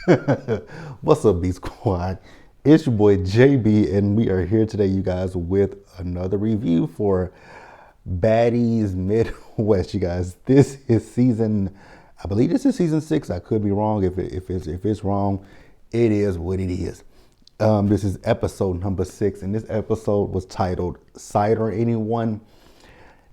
What's up, B Squad? It's your boy JB, and we are here today, you guys, with another review for Baddies Midwest. You guys, this is season, I believe this is season 6. I could be wrong. If it's wrong, it is what it is. This is episode number 6, and this episode was titled "Cider Anyone."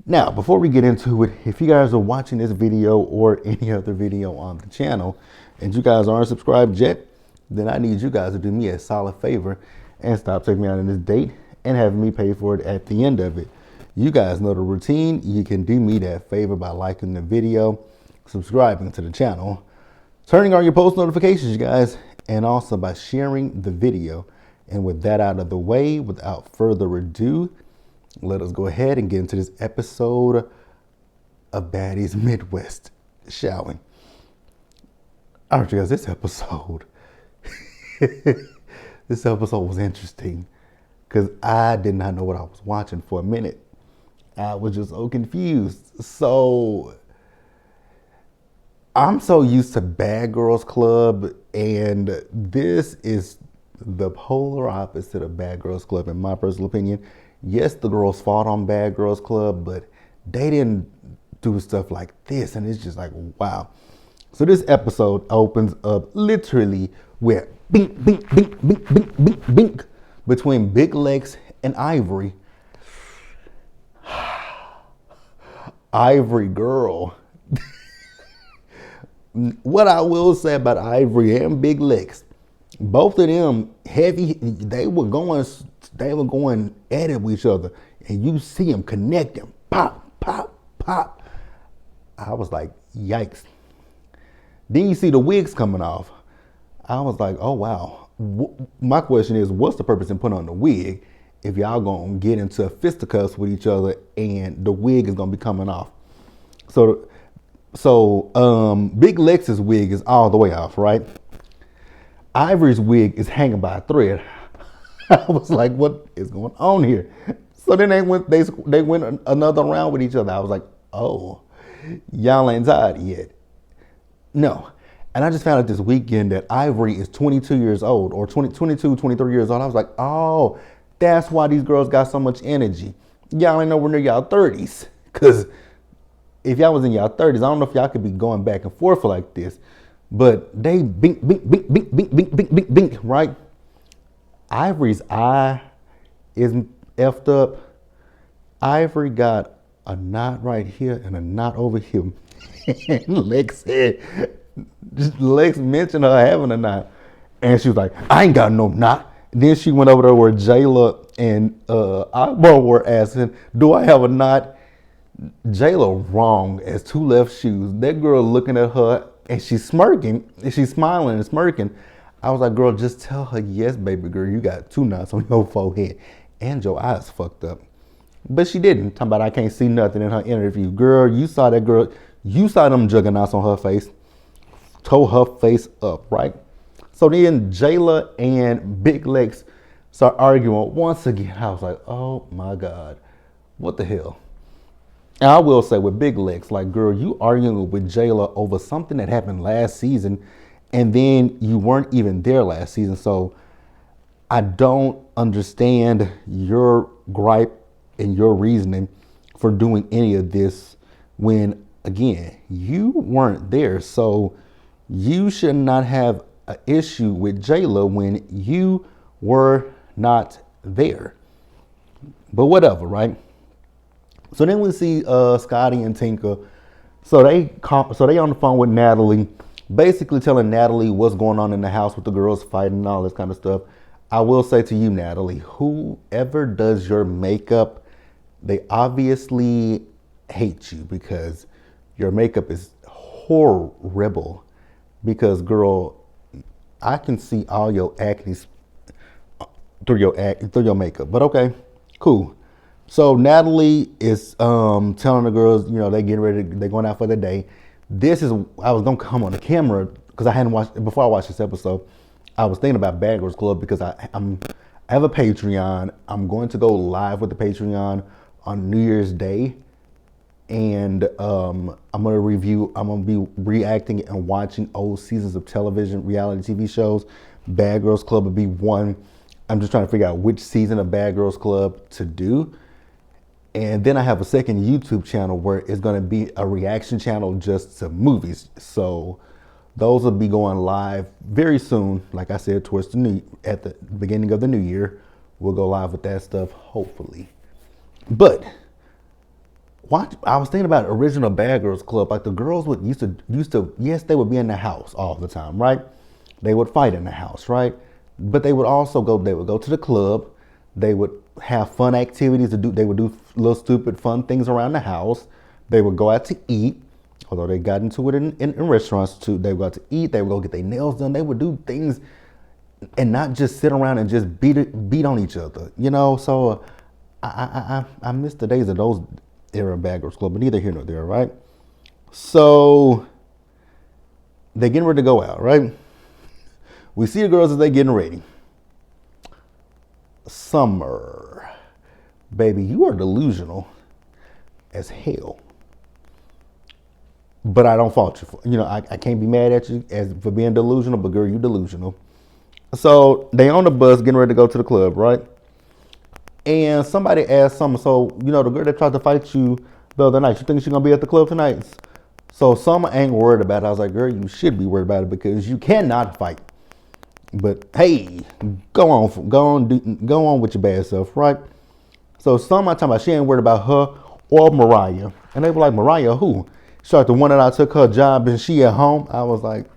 Now, before we get into it, if you guys are watching this video or any other video on the channel and you guys aren't subscribed yet, then I need you guys to do me a solid favor and stop taking me out on this date and having me pay for it at the end of it. You guys know the routine. You can do me that favor by liking the video, subscribing to the channel, turning on your post notifications, you guys, and also by sharing the video. And with that out of the way, without further ado, let us go ahead and get into this episode of Baddies Midwest, shall we? All right, you guys, this episode was interesting because I did not know what I was watching for a minute. I was just so confused. So I'm so used to Bad Girls Club, and this is the polar opposite of Bad Girls Club, in my personal opinion. Yes, the girls fought on Bad Girls Club, but they didn't do stuff like this, and it's just like, wow. So this episode opens up literally with bink, bink, bink, bink, bink, bink, bink between Big Lex and Ivory. Ivory girl. What I will say about Ivory and Big Lex, both of them heavy, they were going at it with each other, and you see them connecting, pop, pop, pop. I was like, yikes. Then you see the wigs coming off. I was like, oh wow. My question is, what's the purpose in putting on the wig if y'all gonna get into fisticuffs with each other and the wig is gonna be coming off? So Big Lex's wig is all the way off, right? Ivory's wig is hanging by a thread. I was like, what is going on here? So then they went another round with each other. I was like, oh, y'all ain't tired yet. No. And I just found out this weekend that Ivory is 22 years old, or 22, 23 years old. I was like, oh, that's why these girls got so much energy. Y'all ain't nowhere near y'all 30s. Because if y'all was in y'all 30s, I don't know if y'all could be going back and forth like this. But they bink, bink, bink, bink, bink, bink, bink, bink, bink, right? Ivory's eye is effed up. Ivory got a knot right here and a knot over here. And Lex mentioned her having a knot. And she was like, I ain't got no knot. Then she went over there where Jayla and Eyeball were asking, do I have a knot? Jayla wrong as two left shoes. That girl looking at her and she's smirking, and she's smiling and smirking. I was like, girl, just tell her, yes, baby girl, you got two knots on your forehead and your eyes fucked up. But she didn't. Talking about I can't see nothing in her interview. Girl, you saw that girl. You saw them juggernauts on her face. Tore her face up, right? So then Jayla and Big Lex start arguing once again. I was like, oh my God, what the hell? And I will say with Big Lex, like, girl, you arguing with Jayla over something that happened last season, and then you weren't even there last season. So I don't understand your gripe and your reasoning for doing any of this when, again, you weren't there. So you should not have an issue with Jayla when you were not there. But whatever, right? So then we see Scotty and Tinker. So they on the phone with Natalie, basically telling Natalie what's going on in the house with the girls fighting and all this kind of stuff. I will say to you, Natalie, whoever does your makeup, they obviously hate you because your makeup is horrible. Because, girl, I can see all your acne through your makeup. But okay, cool. So Natalie is telling the girls, you know, they getting ready, they're going out for the day. I was gonna come on the camera because I hadn't watched before I watched this episode. I was thinking about Bad Girls Club because I have a Patreon. I'm going to go live with the Patreon on New Year's Day. and I'm gonna be reacting and watching old seasons of television, reality TV shows. Bad Girls Club will be one. I'm just trying to figure out which season of Bad Girls Club to do. And then I have a second YouTube channel where it's gonna be a reaction channel just to movies. So those will be going live very soon. Like I said, at the beginning of the new year, we'll go live with that stuff, hopefully. But I was thinking about original Bad Girls Club. Like the girls used to, yes, they would be in the house all the time, right? They would fight in the house, right? But they would also they would go to the club. They would have fun activities to do. They would do little stupid fun things around the house. They would go out to eat, although they got into it in restaurants too. They would go out to eat. They would go get their nails done. They would do things and not just sit around and just beat on each other, you know? So I miss the days of those era Bad Girls Club, but neither here nor there, right? So they're getting ready to go out, right? We see the girls as they getting ready. Summer, baby, you are delusional as hell. But I don't fault you for, I can't be mad at you for being delusional, but girl, you delusional. So they on the bus getting ready to go to the club, right? And somebody asked Summer, so, the girl that tried to fight you the other night, you think she's going to be at the club tonight? So Summer ain't worried about it. I was like, girl, you should be worried about it because you cannot fight. But hey, go on with your bad self, right? So Summer talking about she ain't worried about her or Mariah. And they were like, Mariah who? She like the one that I took her job and she at home. I was like,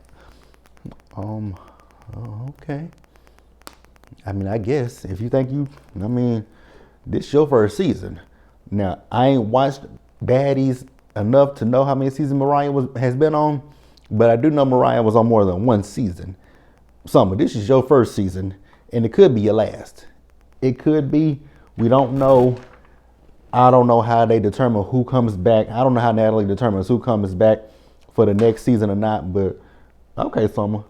okay. I mean, I guess if you think this your first season. Now, I ain't watched Baddies enough to know how many seasons Mariah has been on, but I do know Mariah was on more than one season. Summer, this is your first season, and it could be your last. It could be. We don't know. I don't know how they determine who comes back. I don't know how Natalie determines who comes back for the next season or not, but okay, Summer.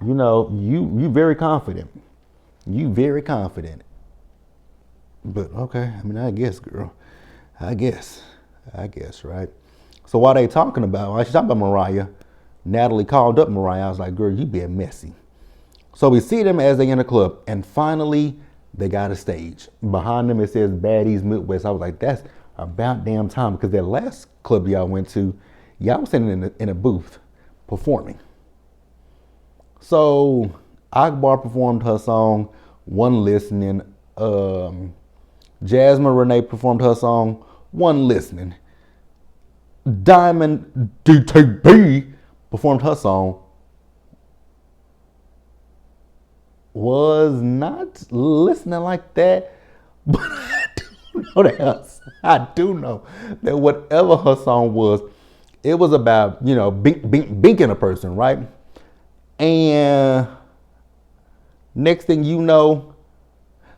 You very confident. You very confident. But okay, I guess, girl. I guess, right? So while she's talking about Mariah, Natalie called up Mariah. I was like, girl, you being messy. So we see them as they in the club, and finally they got a stage. Behind them it says Baddies Midwest. I was like, that's about damn time, because that last club y'all went to, y'all was sitting in a booth performing. So Akbar performed her song, One Listening. Jasmine Renee performed her song, One Listening. Diamond DTB performed her song, Was Not Listening Like That. But I do know that whatever her song was, it was about, binking a person, right? And next thing you know,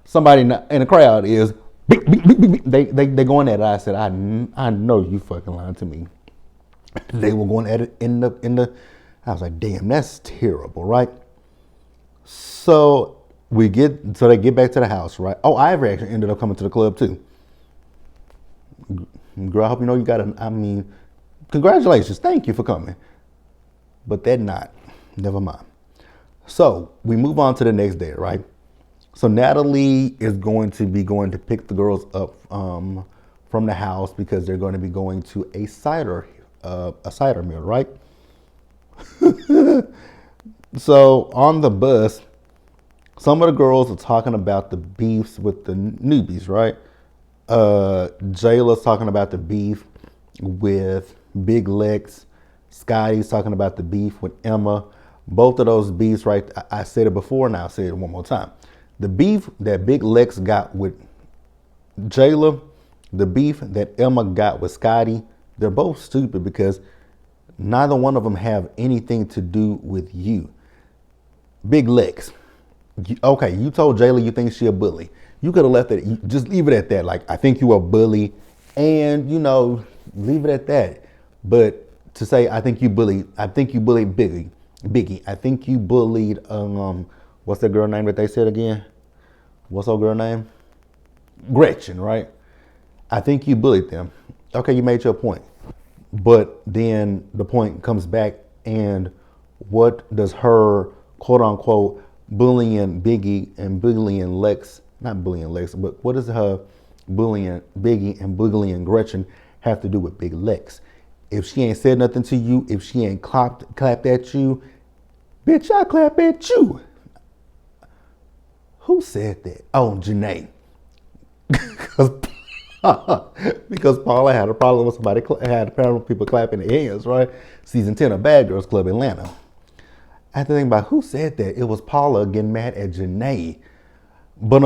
somebody in the crowd is they going at it. I said, I know you fucking lying to me. They were going at it in the. I was like, damn, that's terrible, right? So they get back to the house, right? Oh, Ivory actually ended up coming to the club too. Girl, I hope you know you got congratulations, thank you for coming. But that not, never mind. So we move on to the next day, right? So Natalie is going to pick the girls up from the house because they're going to be going to a cider mill, right? So on the bus, some of the girls are talking about the beefs with the newbies, right? Jayla's talking about the beef with Big Lex. Scotty's talking about the beef with Emma. Both of those beefs, right? I said it before and I'll say it one more time. The beef that Big Lex got with Jayla, the beef that Emma got with Scotty, they're both stupid because neither one of them have anything to do with you. Big Lex, okay, you told Jayla you think she a bully. You could have left it, just leave it at that. Like, I think you a bully, and leave it at that. But to say I think you bullied Biggie. I think you bullied what's that girl name that they said again? What's her girl name? Gretchen, right? I think you bullied them. Okay, you made your point. But then the point comes back, and what does her quote unquote bullying Biggie and bullying Lex, not bullying Lex, but what does her bullying Biggie and bullying Gretchen have to do with Big Lex? If she ain't said nothing to you, if she ain't clapped at you, bitch, I clap at you. Who said that? Oh, Janae. Because because Paula had a problem with somebody had a problem with people clapping their hands, right? Season 10 of Bad Girls Club Atlanta. I had to think about who said that. It was Paula getting mad at Janae. But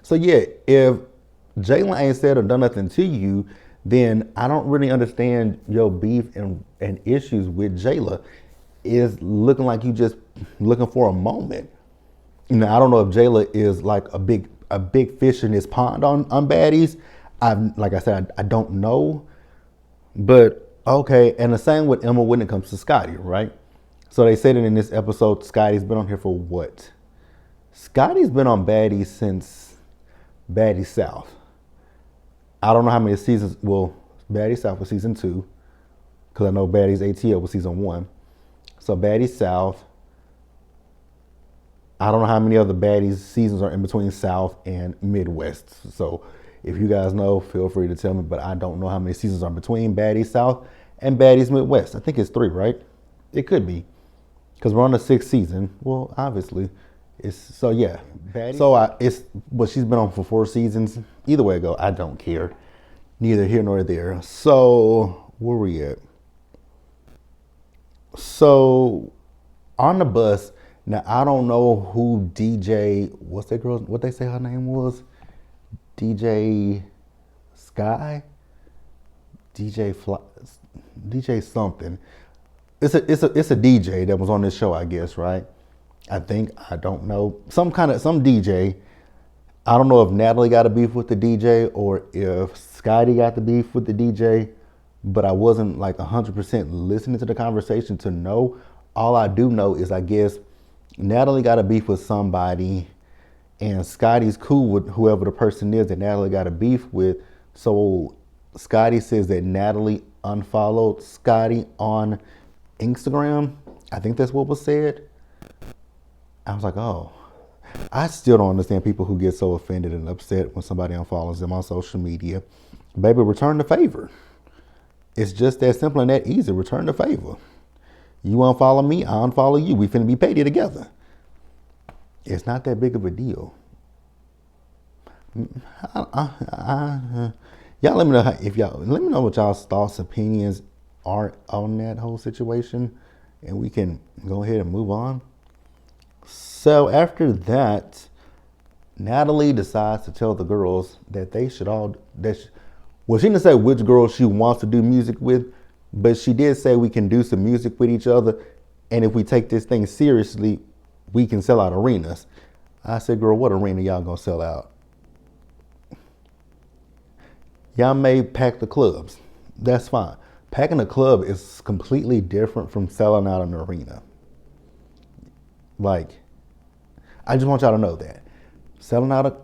so yeah, if Jalen ain't said or done nothing to you, then I don't really understand your beef and issues with Jayla. Is looking like you just looking for a moment. Now I don't know if Jayla is like a big fish in this pond on Baddies. Like I said, I don't know. But okay, and the same with Emma when it comes to Scotty, right? So they said it in this episode, Scotty's been on here for what? Scotty's been on Baddies since Baddies South. I don't know how many seasons. Well, Baddies South was season 2, because I know Baddies ATL was season 1. So Baddies South. I don't know how many other Baddies seasons are in between South and Midwest. So if you guys know, feel free to tell me. But I don't know how many seasons are between Baddies South and Baddies Midwest. I think it's 3, right? It could be, because we're on the 6th season. Well, obviously, it's so yeah. Baddies. So she's been on for 4 seasons. Either way it go, I don't care. Neither here nor there. So where we at? So on the bus. Now, I don't know who DJ, what's that girl, what they say her name was? DJ Sky? DJ something. It's a DJ that was on this show, I guess, right? I don't know. Some DJ. I don't know if Natalie got a beef with the DJ or if Scotty got the beef with the DJ, but I wasn't like 100% listening to the conversation to know. All I do know is I guess Natalie got a beef with somebody, and Scotty's cool with whoever the person is that Natalie got a beef with. So Scotty says that Natalie unfollowed Scotty on Instagram. I think that's what was said. I was like, oh. I still don't understand people who get so offended and upset when somebody unfollows them on social media. Baby, return the favor. It's just that simple and that easy. Return the favor. You unfollow me, I unfollow you. We finna be paid together. It's not that big of a deal. Y'all let me know let me know what y'all's thoughts, opinions are on that whole situation, and we can go ahead and move on. So after that, Natalie decides to tell the girls that they should all well, she didn't say which girl she wants to do music with, but she did say we can do some music with each other, and if we take this thing seriously, we can sell out arenas. I said, girl, what arena y'all gonna sell out? Y'all may pack the clubs. That's fine. Packing a club is completely different from selling out an arena. Like, I just want y'all to know that.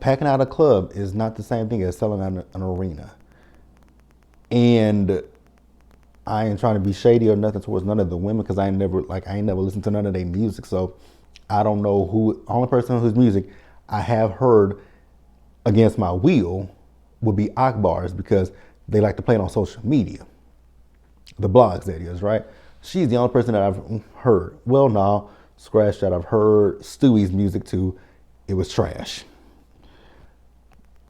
Packing out a club is not the same thing as selling out an arena. And I ain't trying to be shady or nothing towards none of the women, because I ain't never listened to none of their music. So I don't know only person whose music I have heard against my will would be Akbar's, because they like to play it on social media. The blogs, that is, right? She's the only person that I've heard. Well, no, scratch that. I've heard Stewie's music too. It was trash.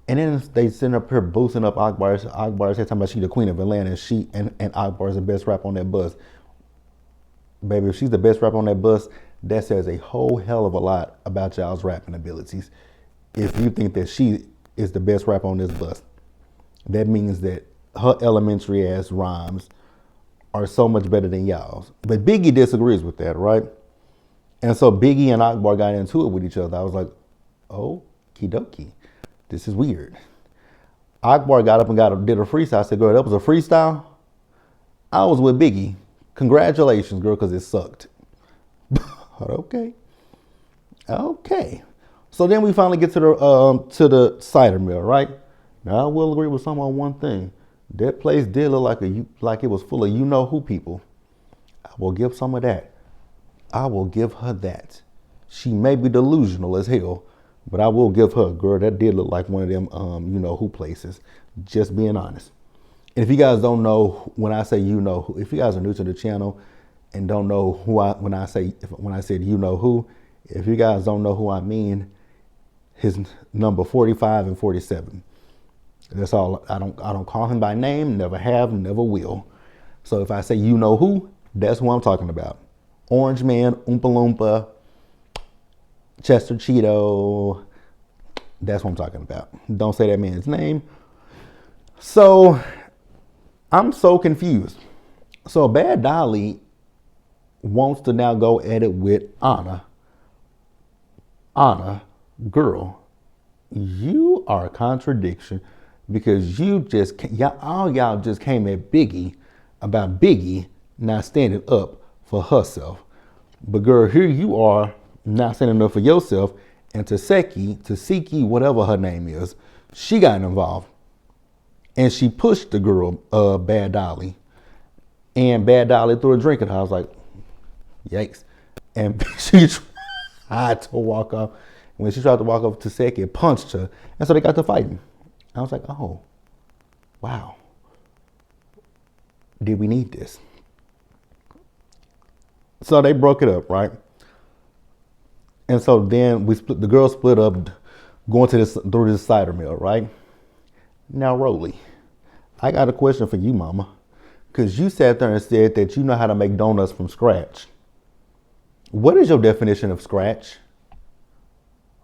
And then they sitting up here boosting up Akbar. Akbar said talking about she the queen of Atlanta, and she and Akbar is the best rapper on that bus. Baby, if she's the best rapper on that bus, that says a whole hell of a lot about y'all's rapping abilities. If you think that she is the best rapper on this bus, that means that her elementary ass rhymes are so much better than y'all's. But Biggie disagrees with that, right? And so Biggie and Akbar got into it with each other. I was like, okie dokie. This is weird. Akbar got up and did a freestyle. I said, girl, that was a freestyle? I was with Biggie. Congratulations, girl, because it sucked. Okay. So then we finally get to the cider mill, right? Now I will agree with some on one thing. That place did look like it was full of you know who people. I will give some of that. I will give her that. She may be delusional as hell, but I will give her, girl, that did look like one of them you know who places. Just being honest. And if you guys don't know, when I say you know who, if you guys are new to the channel and don't know who when I said you know who, if you guys don't know who I mean, his number 45 and 47. That's all. I don't call him by name, never have, never will. So if I say you know who, that's who I'm talking about. Orange Man, Oompa Loompa, Chester Cheeto. That's what I'm talking about. Don't say that man's name. So I'm so confused. So Bad Dolly wants to now go at it with Anna. Anna, girl, you are a contradiction because y'all just came at Biggie about Biggie not standing up for herself. But girl, here you are not standing up for yourself, and Tasiki, whatever her name is, she got involved. And she pushed the girl, Bad Dolly. And Bad Dolly threw a drink at her. I was like, yikes. And she tried to walk off. When she tried to walk up to Taseki, punched her. And so they got to fighting. I was like, oh, wow. Did we need this? So they broke it up, right? And so then the girls split up going through this cider mill, right? Now, Rolly, I got a question for you, mama. Because you sat there and said that you know how to make donuts from scratch. What is your definition of scratch?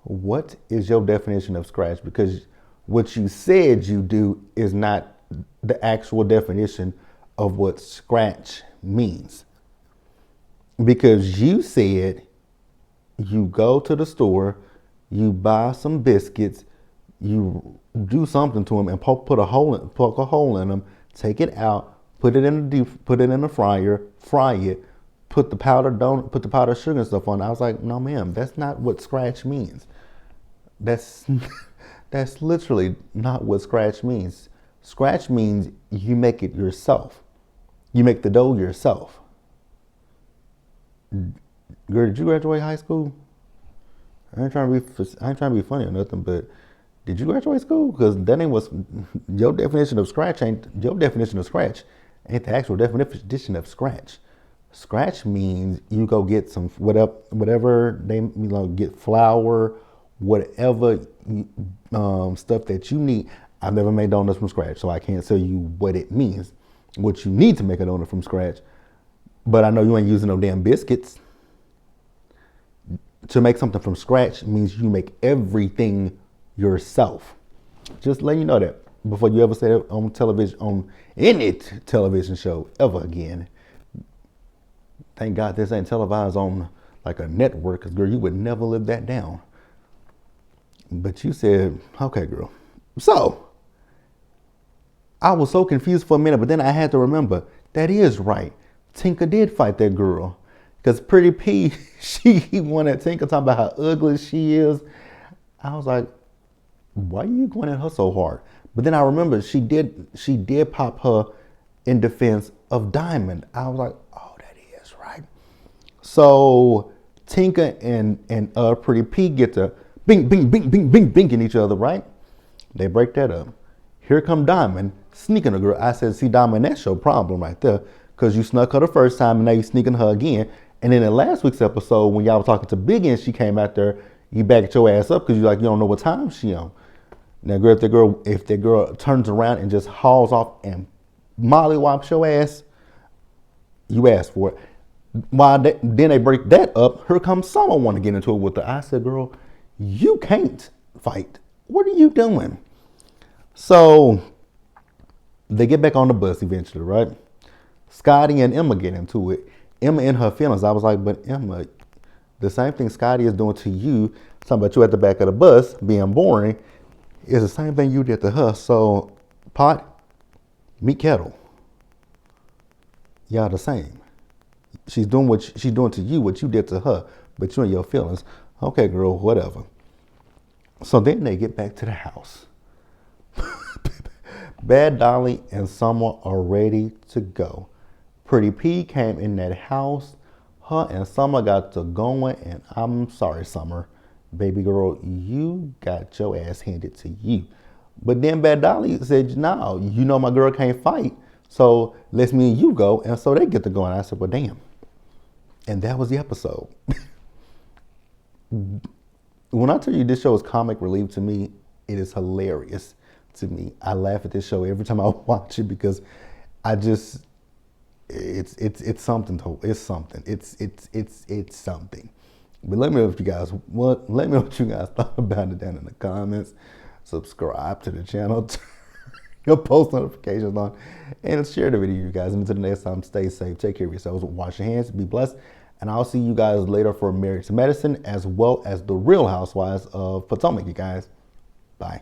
What is your definition of scratch? Because what you said you do is not the actual definition of what scratch means. Because you said you go to the store, you buy some biscuits, you do something to them and poke a hole in them, take it out, put it in the fryer, fry it, put the powdered sugar and stuff on it. I was like, no, ma'am, that's not what scratch means. That's literally not what scratch means. Scratch means you make it yourself. You make the dough yourself. Girl, did you graduate high school? I ain't trying to be funny or nothing, but did you graduate school? Because that ain't what's your definition of scratch. Ain't the actual definition of scratch. Scratch means you go get some whatever they get flour, whatever stuff that you need. I've never made donuts from scratch, so I can't tell you what it means, what you need to make a donut from scratch. But I know you ain't using no damn biscuits. To make something from scratch means you make everything yourself. Just let you know that before you ever say it on television, on any television show ever again. Thank God this ain't televised on like a network, because girl, you would never live that down. But you said, okay, girl. So I was so confused for a minute, but then I had to remember that is right. Tinker did fight that girl. Because Pretty P, she wanted Tinker talking about how ugly she is. I was like, why are you going at her so hard? But then I remember she did pop her in defense of Diamond. I was like, oh, that is right. So Tinker and Pretty P get to bing, bing, bing, bing, bing, binging each other, right? They break that up. Here come Diamond sneaking a girl. I said, see, Diamond, that's your problem right there. Because you snuck her the first time and now you sneaking her again. And then in last week's episode, when y'all were talking to Big and she came out there, you backed your ass up because you don't know what time she on. Now, girl, if that girl turns around and just hauls off and mollywops your ass, you asked for it. Then they break that up. Here comes someone want to get into it with her. I said, girl, you can't fight. What are you doing? So they get back on the bus eventually, right? Scotty and Emma get into it. Emma in her feelings. I was like, but Emma, the same thing Scotty is doing to you, talking about you at the back of the bus being boring, is the same thing you did to her. So pot, meet kettle. Y'all the same. She's doing what she's doing to you, what you did to her, but you in your feelings. Okay, girl, whatever. So then they get back to the house. Bad Dolly and Summer are ready to go. Pretty P came in that house. Her and Summer got to going, and I'm sorry, Summer. Baby girl, you got your ass handed to you. But then Bad Dolly said, no, you know my girl can't fight, so let's me and you go. And so they get to go, and I said, well, damn. And that was the episode. When I tell you this show is comic relief to me, it is hilarious to me. I laugh at this show every time I watch it because I just it's something. It's something. It's something. But let me know what you guys thought about it down in the comments. Subscribe to the channel, turn your post notifications on, and share the video, you guys. And until the next time, stay safe, take care of yourselves, wash your hands, be blessed, and I'll see you guys later for Married to Medicine as well as the Real Housewives of Potomac, you guys. Bye.